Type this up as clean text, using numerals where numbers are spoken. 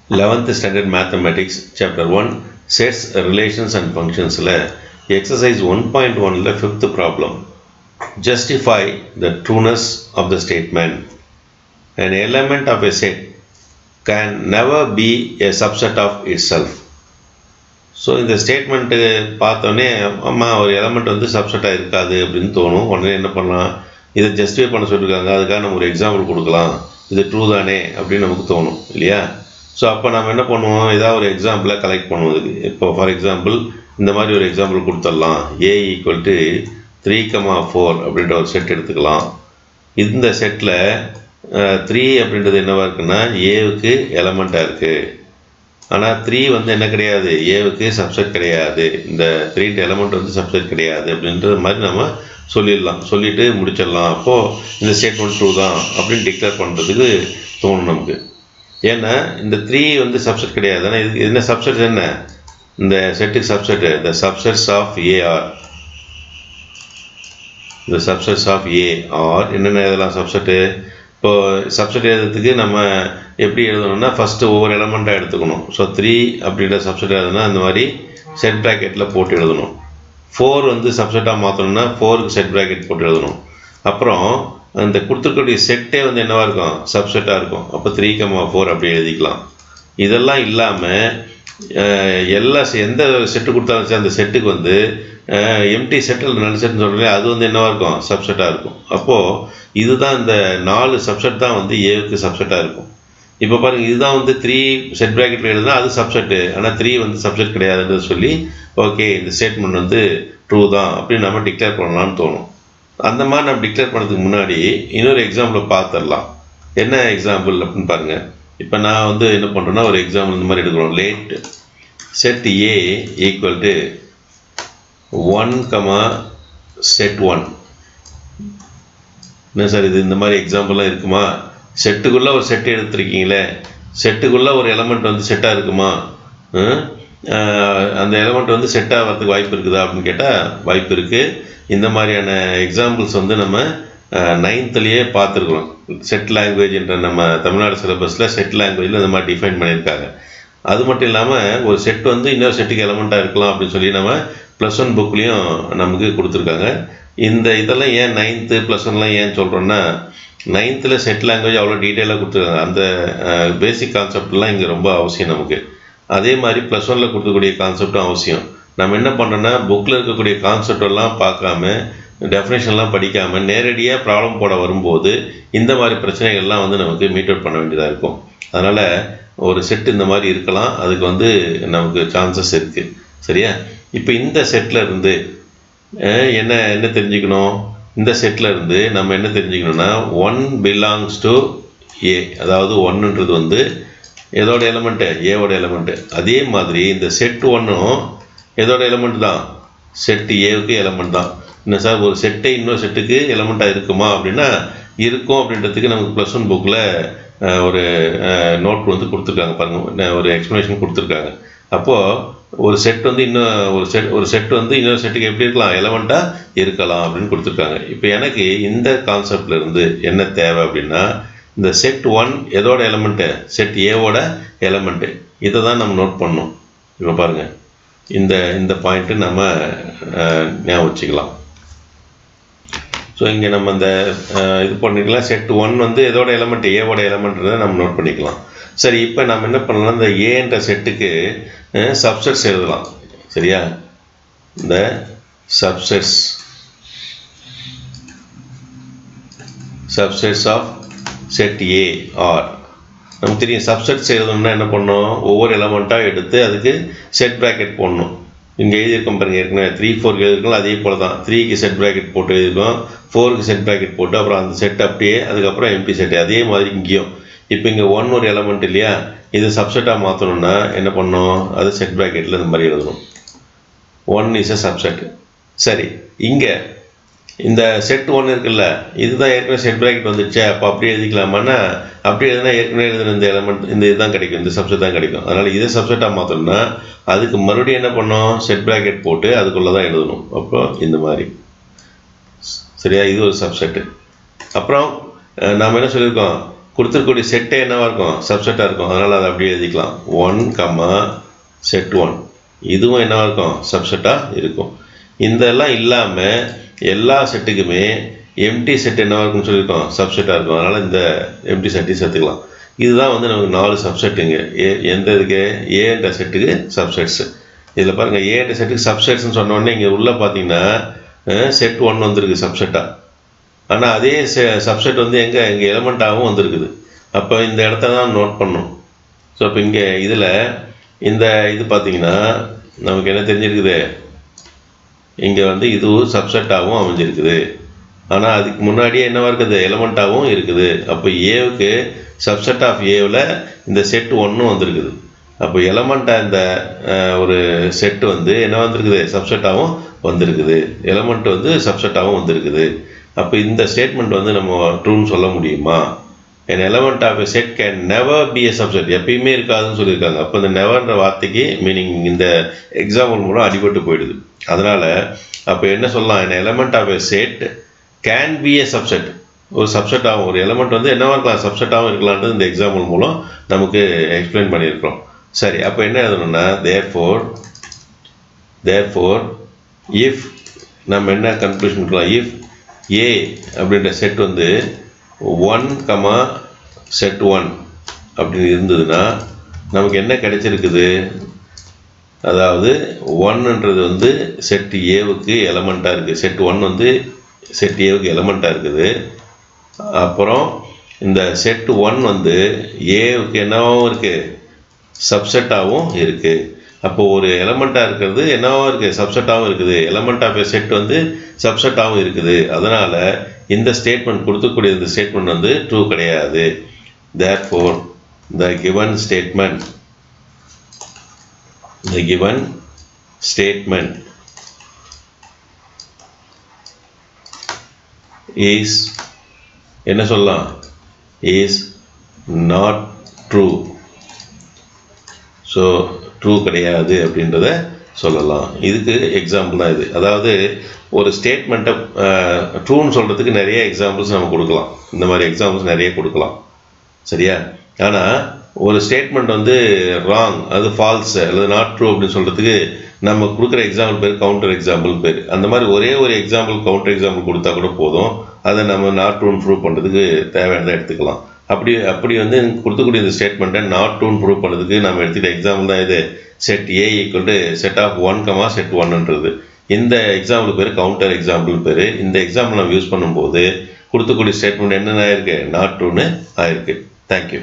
11th standard mathematics chapter 1 sets relations and functions la exercise 1.1 la fifth problem. Justify the trueness of the statement. An element of a set can never be a subset of itself. So in the statement பார்த்தோன்னே அம்மா ஒரு element வந்து சப்செட்டாக இருக்காது அப்படின்னு தோணும். உடனே என்ன பண்ணலாம், இதை ஜஸ்டிஃபை பண்ண சொல்லியிருக்காங்க, அதுக்காக நம்ம ஒரு எக்ஸாம்பிள் கொடுக்கலாம், இது ட்ரூ தானே அப்படின்னு நமக்கு தோணும் இல்லையா. ஸோ அப்போ நம்ம என்ன பண்ணுவோம், ஏதாவது ஒரு எக்ஸாம்பிளை கலெக்ட் பண்ணுவோம். இதுக்கு இப்போ ஃபார் எக்ஸாம்பிள் இந்த மாதிரி ஒரு எக்ஸாம்பிள் கொடுத்துடலாம். A = 3,4 அப்படின்ற ஒரு செட் எடுத்துக்கலாம். இந்த செட்டில் 3 அப்படின்றது என்னவாக இருக்குன்னா ஏவுக்கு எலமெண்ட்டாக இருக்குது. ஆனால் 3 வந்து என்ன கிடையாது, ஏவுக்கு சப்செட் கிடையாது. இந்த 3 எலமெண்ட் வந்து சப்செட் கிடையாது அப்படின்றது மாதிரி நம்ம சொல்லிடலாம், சொல்லிவிட்டு முடிச்சிடலாம். அப்போது இந்த ஸ்டேட்மெண்ட் ட்ரூ தான் அப்படின்னு டிக்ளேர் பண்ணுறதுக்கு தோணும் நமக்கு. ஏன்னா இந்த 3 வந்து சப்செட் கிடையாது. ஆனால் இது என்ன சப்செட், என்ன இந்த செட்டுக்கு subset, the subsets of A R, இந்த சப்செட்ஸ் ஆஃப் ஏஆர் என்னென்ன இதெல்லாம் சப்செட்டு. இப்போது சப்செட் எழுதுறதுக்கு நம்ம எப்படி எழுதணும்னா ஃபஸ்ட்டு ஒவ்வொரு எலமெண்ட்டாக எடுத்துக்கணும். ஸோ 3 அப்படின்ற சப்செட் எழுதுனா அந்த மாதிரி செட் ப்ராக்கெட்டில் போட்டு எழுதணும். 4 வந்து சப்செட்டாக மாற்றணும்னா 4க்கு செட் ப்ராக்கெட் போட்டு எழுதணும். அப்புறம் அந்த கொடுத்துருக்கக்கூடிய செட்டே வந்து என்னவாக இருக்கும், சப்செட்டாக இருக்கும். அப்போ 3,4 அப்படி எழுதிக்கலாம். இதெல்லாம் இல்லாமல் எந்த செட்டு கொடுத்தாலும் அந்த செட்டுக்கு வந்து எம்டி செட்டில் நல்ல செட்டுன்னு சொல்கிறேன், அது வந்து என்னவாக இருக்கும், சப்செட்டாக இருக்கும். அப்போது இதுதான் இந்த 4 சப்செட் தான் வந்து ஏவுக்கு சப்செட்டாக இருக்கும். இப்போ பாருங்கள், இதுதான் வந்து 3 செட் ப்ராக்கெட்டில் எழுதுனா அது சப்செட்டு, ஆனால் 3 வந்து சப்செட் கிடையாதுன்னு சொல்லி ஓகே இந்த ஸ்டேட்மெண்ட் வந்து ட்ரூ தான் அப்படின்னு நம்ம டிக்ளேர் பண்ணலான்னு தோணும். அந்த மாதிரி நம்ம டிக்ளேர் பண்ணுறதுக்கு முன்னாடி இன்னொரு எக்ஸாம்பிளை பார்த்துடலாம். என்ன எக்ஸாம்பிள் அப்படின்னு பாருங்கள். இப்போ நான் வந்து என்ன பண்ணுறேன்னா ஒரு எக்ஸாம்பிள் இந்த மாதிரி எடுக்கிறோம். Late set A = 1, set 1. என்ன சார் இது, இந்த மாதிரி எக்ஸாம்பிள்லாம் இருக்குமா? செட்டுக்குள்ளே ஒரு செட்டு எடுத்துருக்கீங்களே, செட்டுக்குள்ளே ஒரு எலமெண்ட் வந்து செட்டாக இருக்குமா, அந்த எலமெண்ட் வந்து செட்டாக வரதுக்கு வாய்ப்பு இருக்குதா அப்படின்னு கேட்டால் வாய்ப்பு இருக்குது. இந்த மாதிரியான எக்ஸாம்பிள்ஸ் வந்து நம்ம 9th பார்த்துருக்குறோம். செட் லாங்குவேஜ்ன்ற நம்ம தமிழ்நாடு சிலபஸில் செட் லாங்குவேஜில் இந்த மாதிரி டிஃபைன் பண்ணியிருக்காங்க. அது மட்டும் இல்லாமல் ஒரு செட் வந்து இன்னொரு செட்டுக்கு எலமெண்ட்டாக இருக்கலாம் அப்படின்னு சொல்லி நம்ம +1 புக்லேயும் நமக்கு கொடுத்துருக்காங்க. இந்த இதெல்லாம் ஏன் 9th +1லாம் ஏன் சொல்கிறோன்னா, 9th செட் லாங்குவேஜ் அவ்வளோ டீட்டெயிலாக கொடுத்துருக்காங்க. அந்த பேசிக் கான்செப்ட்லாம் இங்கே ரொம்ப அவசியம் நமக்கு. அதே மாதிரி +1 கொடுக்கக்கூடிய கான்செப்டும் அவசியம். நம்ம என்ன பண்ணுறோன்னா புக்கில் இருக்கக்கூடிய கான்செப்டெல்லாம் பார்க்காம, டெஃபினேஷன்லாம் படிக்காமல் நேரடியாக ப்ராப்ளம் போட வரும்போது இந்த மாதிரி பிரச்சனைகள்லாம் வந்து நமக்கு மீட் அவுட் பண்ண வேண்டியதாக இருக்கும். அதனால் ஒரு செட் இந்த மாதிரி இருக்கலாம், அதுக்கு வந்து நமக்கு சான்சஸ் இருக்குது. சரியா? இப்போ இந்த செட்டில் இருந்து என்ன தெரிஞ்சுக்கணும், இந்த செட்டில் இருந்து நம்ம என்ன தெரிஞ்சுக்கணுன்னா 1 பிலாங்ஸ் டு A, அதாவது 1ன்றது வந்து எதோட எலமெண்ட்டு, ஏவோட எலமெண்ட்டு. அதே மாதிரி இந்த செட் 1ம் எதோட எலமெண்ட் தான், செட் ஏவுக்கு எலமெண்ட் தான். என்ன சார் ஒரு செட்டை இன்னொரு செட்டுக்கு எலமெண்ட்டாக இருக்குமா அப்படின்னா இருக்கும். அப்படின்றதுக்கு நமக்கு +1 புக்கில் ஒரு நோட் வந்து கொடுத்துருக்காங்க பாருங்கள், ஒரு எக்ஸ்ப்ளனேஷன் கொடுத்துருக்காங்க. அப்போது ஒரு செட் வந்து ஒரு செட் வந்து இன்னொரு செட்டுக்கு எப்படி இருக்கலாம், எலமெண்ட்டாக இருக்கலாம் அப்படின்னு கொடுத்துருக்காங்க. இப்போ எனக்கு இந்த கான்செப்டில் இருந்து என்ன தேவை அப்படின்னா, இந்த செட் 1 எதோட எலமெண்ட்டு, செட் ஏவோட எலமெண்ட்டு. இதை தான் நம்ம நோட் பண்ணணும். இப்போ பாருங்கள், இந்த பாயிண்ட்டு நம்ம ஞாபகம் வச்சுக்கலாம். ஸோ இங்கே நம்ம இந்த இது பண்ணிக்கலாம், செட் 1 வந்து எதோட எலமெண்ட், ஏவோட எலமெண்ட்றதை நம்ம நோட் பண்ணிக்கலாம். சரி, இப்போ நம்ம என்ன பண்ணலாம், இந்த ஏன்ற செட்டுக்கு சப்செட்ஸ் எழுதலாம். சரியா? இந்த subsets of set A R நமக்கு தெரியும். சப்செட்ஸ் எழுதணும்னா என்ன பண்ணணும், ஒவ்வொரு எலமெண்ட்டாக எடுத்து அதுக்கு செட் ப்ராக்கெட் போடணும். இங்கே எழுதியிருக்கோம் பாருங்கள், ஏற்கனவே 3, 4 எழுதிருக்கோம். அதே போல் தான் 3க்கு செட் ப்ராக்கெட் போட்டு எழுதிருக்கோம், 4க்கு செட் ப்ராக்கெட் போட்டு அப்புறம் அந்த செட் அப்படியே, அதுக்கப்புறம் எம்டி செட்டு. அதே மாதிரி இங்கேயும் இப்போ இங்கே 1 ஒரு எலமெண்ட் இல்லையா, இது சப்செட்டாக மாற்றணும்னா என்ன பண்ணணும், அது செட் ப்ராக்கெட்டில் இந்த மாதிரி எழுதணும். 1 இஸ் a சப்செட். சரி, இங்கே இந்த செட் 1 இருக்குல்ல, இதுதான் ஏற்கனவே செட் ப்ராக்கெட் வந்துடுச்சு. அப்போ அப்படி எழுதிக்கலாமான்னா, அப்படி எழுதுனா ஏற்கனவே எழுதுன இந்த எலமெண்ட் இந்த இதுதான் கிடைக்கும், இந்த சப்செட் தான் கிடைக்கும். அதனால் இதை சப்செட்டாக மாற்றணும்னா அதுக்கு மறுபடியும் என்ன பண்ணோம், செட் ப்ராக்கெட் போட்டு அதுக்குள்ளே தான் எழுதணும். அப்போ இந்த மாதிரி. சரியா? இது ஒரு சப்செட்டு. அப்புறம் நாம் என்ன சொல்லியிருக்கோம், கொடுத்துருக்கூடிய செட்டே என்னவாக இருக்கும், சப்செட்டாக இருக்கும். அதனால் அதை அப்படியே எழுதிக்கலாம். 1, set 1 இதுவும் என்னவாக இருக்கும், சப்செட்டாக இருக்கும். இதெல்லாம் இல்லாமல் எல்லா செட்டுக்குமே எம்டி செட் என்னவாக இருக்குன்னு சொல்லியிருக்கோம், சப்செட்டாக இருக்கும். அதனால் இந்த எம்டி செட்டையும் சேர்த்துக்கலாம். இதுதான் வந்து நமக்கு 4 சப்செட்டுங்க. எந்த இதுக்கு, ஏன்ற செட்டுக்கு சப்செட்ஸு. இதில் பாருங்கள், ஏன்ற செட்டுக்கு சப்செட்ஸ்ன்னு சொன்னோடனே இங்கே உள்ளே பார்த்தீங்கன்னா செட் 1 வந்துருக்கு சப்செட்டாக. ஆனால் அதே சப்செட் வந்து எங்கே எலிமெண்ட்டாகவும் வந்திருக்குது. அப்போ இந்த இடத்த தான் நோட் பண்ணணும். ஸோ இப்போ இங்கே இதில் இந்த இது பார்த்தீங்கன்னா நமக்கு என்ன தெரிஞ்சிருக்குது, இங்கே வந்து இதுவும் சப்செட்டாகவும் அமைஞ்சிருக்குது. ஆனால் அதுக்கு முன்னாடியே என்னவா இருக்குது, எலிமெண்ட்டாகவும் இருக்குது. அப்போ ஏவுக்கு சப்செட் ஆஃப் ஏவில் இந்த செட் 1 வந்திருக்குது. அப்போ எலிமெண்ட்டாக இந்த ஒரு செட்டு வந்து என்ன வந்திருக்குது, சப்செட்டாகவும் வந்திருக்குது. எலிமெண்ட் வந்து சப்செட்டாகவும் வந்திருக்குது. அப்போ இந்த ஸ்டேட்மெண்ட் வந்து நம்ம ட்ரூன்னு சொல்ல முடியுமா? an element of a set can never be a subset. எப்பயுமே இருக்காதுன்னு சொல்லியிருக்காங்க. அப்போ இந்த நெவர்ன்ற வார்த்தைக்கு மீனிங் இந்த எக்ஸாம்பிள் மூலம் அடிபட்டு போயிடுது. அதனால் அப்போ என்ன சொல்லலாம், an element of a set can be a subset. ஒரு சப்செட்டாகவும், ஒரு எலிமெண்ட் வந்து என்னவா இருக்கலாம், சப்செட்டாகவும் இருக்கலான்றது இந்த எக்ஸாம்பிள் மூலம் நமக்கு எக்ஸ்பிளைன் பண்ணியிருக்கிறோம். சரி, அப்போ என்ன எழுதணும்னா therefore if நம்ம என்ன கன்க்ளூஷன் இருக்கலாம், if a அப்படின்ற செட் வந்து 1, set 1 அப்படின்னு இருந்ததுன்னா நமக்கு என்ன கிடைச்சிருக்குது, அதாவது 1ன்றது வந்து செட் ஏவுக்கு எலமெண்ட்டாக இருக்குது. செட் 1 வந்து செட் ஏவுக்கு எலமெண்ட்டாக இருக்குது. அப்புறம் இந்த செட் 1 வந்து ஏவுக்கு என்னவாகவும் இருக்குது, சப்செட்டாகவும் இருக்குது. அப்போது ஒரு எலமெண்ட்டாக இருக்கிறது என்னவாகவும் இருக்குது, சப்செட்டாகவும் இருக்குது. எலமெண்ட் ஆஃப் எ செட் வந்து சப்செட்டாகவும் இருக்குது. அதனால் இந்த ஸ்டேட்மெண்ட் கொடுத்துக்கூடிய இந்த ஸ்டேட்மெண்ட் வந்து ட்ரூ கிடையாது. therefore the given statement is என்ன சொல்லலாம், is not true. So true கிடையாது அப்படின்றத சொல்லலாம். இதுக்கு எக்ஸாம்பிள் தான் இது. அதாவது ஒரு ஸ்டேட்மெண்ட்டை ட்ரூன்னு சொல்கிறதுக்கு நிறைய எக்ஸாம்பிள்ஸ் நம்ம கொடுக்கலாம். இந்த மாதிரி எக்ஸாம்பிள்ஸ் நிறைய கொடுக்கலாம், சரியா? ஆனால் ஒரு ஸ்டேட்மெண்ட் வந்து ராங், அது ஃபால்ஸ் அல்லது நாட் ட்ரூ அப்படின்னு சொல்கிறதுக்கு நம்ம கொடுக்குற எக்ஸாம்பிள் பேர் கவுண்டர் எக்ஸாம்பிள் பேர். அந்த மாதிரி ஒரே ஒரு எக்ஸாம்பிள் கவுண்டர் எக்ஸாம்பிள் கொடுத்தா கூட போதும். அதை நம்ம நாட் ட்ரூன்னு ப்ரூவ் பண்ணுறதுக்கு தேவையானதை எடுத்துக்கலாம். அப்படி வந்து கொடுத்துக்கூடிய இந்த ஸ்டேட்மெண்ட்டை நாட் ட்ரூன்னு ப்ரூவ் பண்ணுறதுக்கு நம்ம எடுத்துக்கிட்ட எக்ஸாம்பிள் தான் இது. Set A equal to set of 1, set 1ன்றது. இந்த எக்ஸாம்பிள் பேர் கவுண்டர் எக்ஸாம்பிள் பேர். இந்த எக்ஸாம்பிள் நம்ம யூஸ் பண்ணும்போது கொடுத்துக்கூடிய ஸ்டேட்மெண்ட் என்னென்ன ஆயிருக்கு, நாட் ட்ரூன்னு ஆயிருக்கு. தேங்க்யூ.